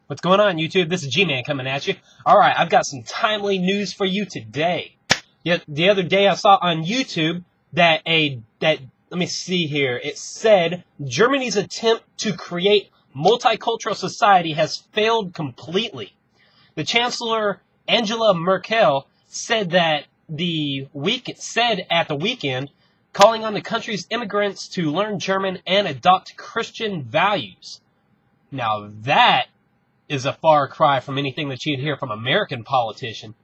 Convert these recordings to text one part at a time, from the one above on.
What's going on, YouTube? This is Gman coming at you. Alright, I've got some timely news for you today. Yet the other day I saw on YouTube that let me see here. It said Germany's attempt to create multicultural society has failed completely. The Chancellor Angela Merkel said at the weekend, calling on the country's immigrants to learn German and adopt Christian values. Now that is a far cry from anything that you'd hear from an American politician.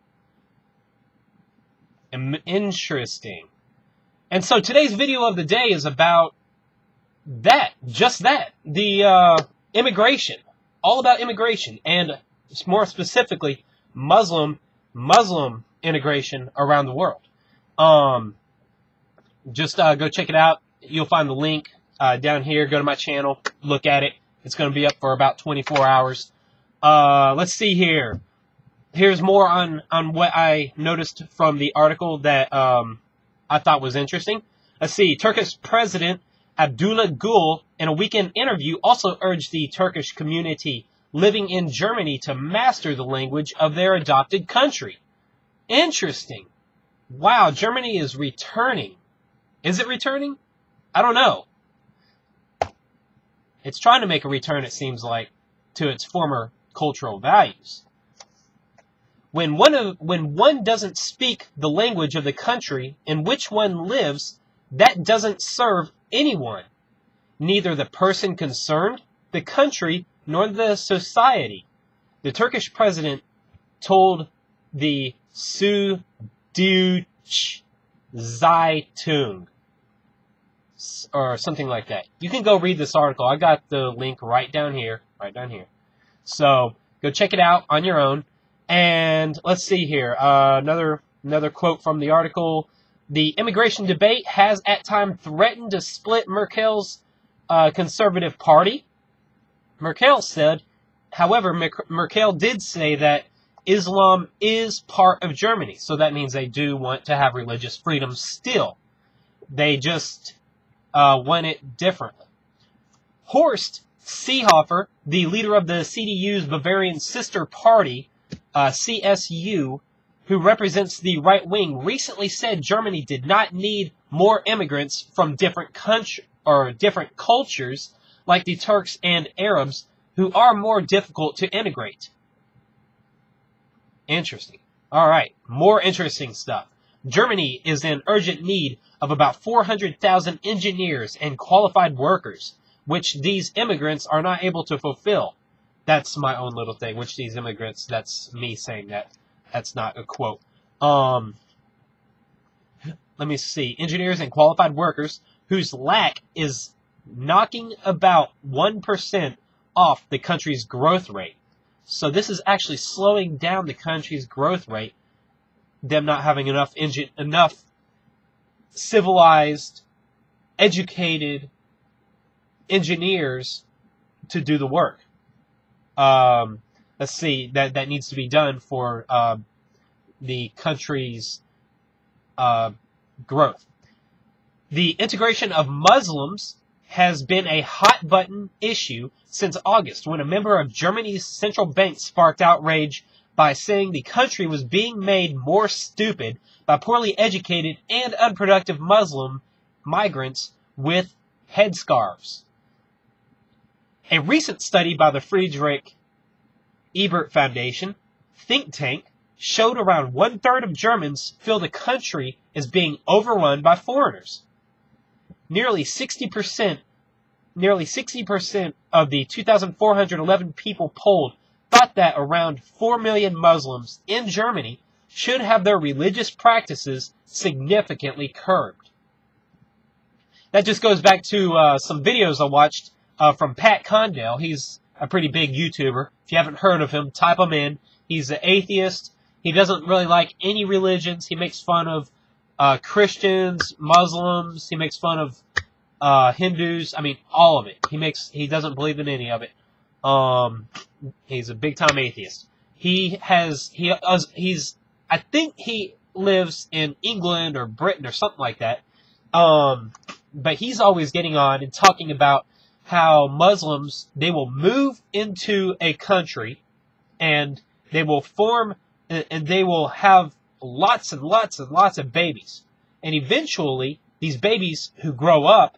Interesting. And so today's video of the day is about that, just that, the immigration, all about immigration, and more specifically, Muslim integration around the world. Just go check it out. You'll find the link down here. Go to my channel, look at it. It's going to be up for about 24 hours. Let's see here. Here's more on what I noticed from the article that I thought was interesting. Let's see. Turkish President Abdullah Gül, in a weekend interview, also urged the Turkish community living in Germany to master the language of their adopted country. Interesting. Wow, Germany is returning. Is it returning? I don't know. It's trying to make a return, it seems like, to its former cultural values. When one doesn't speak the language of the country in which one lives, that doesn't serve anyone, neither the person concerned, the country, nor the society. The Turkish president told the Süddeutsche Zeitung, or something like that. You can go read this article. I got the link right down here. So go check it out on your own. And let's see here. Another quote from the article. The immigration debate has at times threatened to split Merkel's conservative party. Merkel said, however, Merkel did say that Islam is part of Germany. So that means they do want to have religious freedom still. They just want it differently. Horst Seehofer, the leader of the CDU's Bavarian sister party, CSU, who represents the right wing, recently said Germany did not need more immigrants from different cultures like the Turks and Arabs, who are more difficult to integrate. Interesting. All right, more interesting stuff. Germany is in urgent need of about 400,000 engineers and qualified workers, which these immigrants are not able to fulfill. That's my own little thing, which these immigrants, that's me saying that. That's not a quote. Let me see. Engineers and qualified workers whose lack is knocking about 1% off the country's growth rate. So this is actually slowing down the country's growth rate, them not having enough civilized, educated engineers to do the work. Let's see, that needs to be done for the country's growth. The integration of Muslims has been a hot-button issue since August, when a member of Germany's central bank sparked outrage by saying the country was being made more stupid by poorly educated and unproductive Muslim migrants with headscarves. A recent study by the Friedrich Ebert Foundation think tank showed around 1/3 of Germans feel the country is being overrun by foreigners. Nearly 60% of the 2,411 people polled thought that around 4 million Muslims in Germany should have their religious practices significantly curbed. That just goes back to some videos I watched from Pat Condell. He's a pretty big YouTuber. If you haven't heard of him, type him in. He's an atheist. He doesn't really like any religions. He makes fun of Christians, Muslims. He makes fun of Hindus. I mean, all of it. He doesn't believe in any of it. He's a big time atheist. I think he lives in England or Britain or something like that. But he's always getting on and talking about how Muslims, they will move into a country and they will form and they will have lots and lots and lots of babies. And eventually, these babies who grow up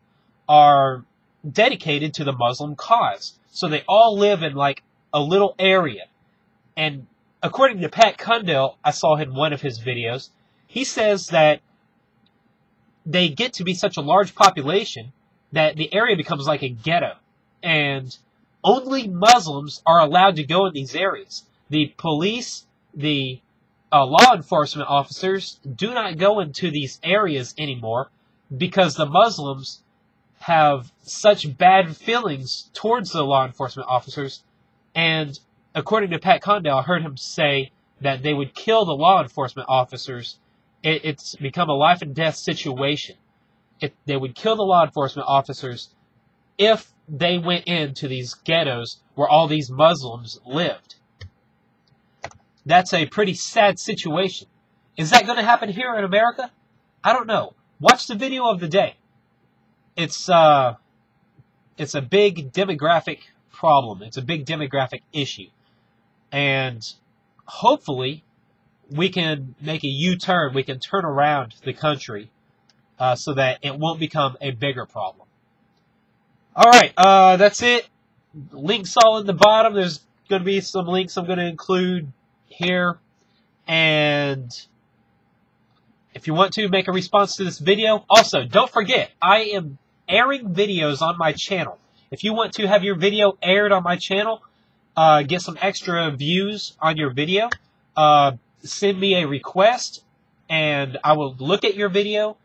are dedicated to the Muslim cause. So they all live in like a little area. And according to Pat Cundell, I saw in one of his videos, he says that they get to be such a large population that the area becomes like a ghetto. And only Muslims are allowed to go in these areas. The police, the law enforcement officers do not go into these areas anymore because the Muslims have such bad feelings towards the law enforcement officers. And according to Pat Cundell, I heard him say that they would kill the law enforcement officers. It's become a life and death situation. They would kill the law enforcement officers if they went into these ghettos where all these Muslims lived. That's a pretty sad situation. Is that going to happen here in America? I don't know. Watch the video of the day. It's a big demographic problem. It's a big demographic issue. And hopefully we can make a U-turn. We can turn around the country so that it won't become a bigger problem. All right, that's it. Links all in the bottom. There's going to be some links I'm going to include here. And if you want to make a response to this video, also, don't forget, I am airing videos on my channel. If you want to have your video aired on my channel, get some extra views on your video, send me a request, and I will look at your video.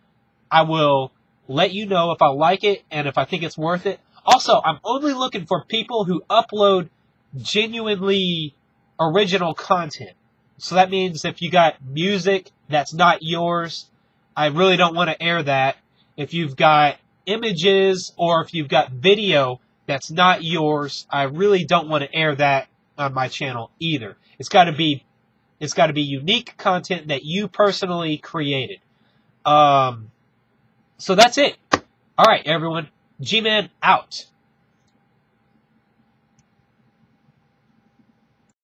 I will let you know if I like it and if I think it's worth it. Also, I'm only looking for people who upload genuinely original content. So that means if you got music that's not yours, I really don't want to air that. If you've got images or if you've got video that's not yours, I really don't want to air that on my channel either. It's got to be unique content that you personally created. So that's it. All right, everyone. Gman out.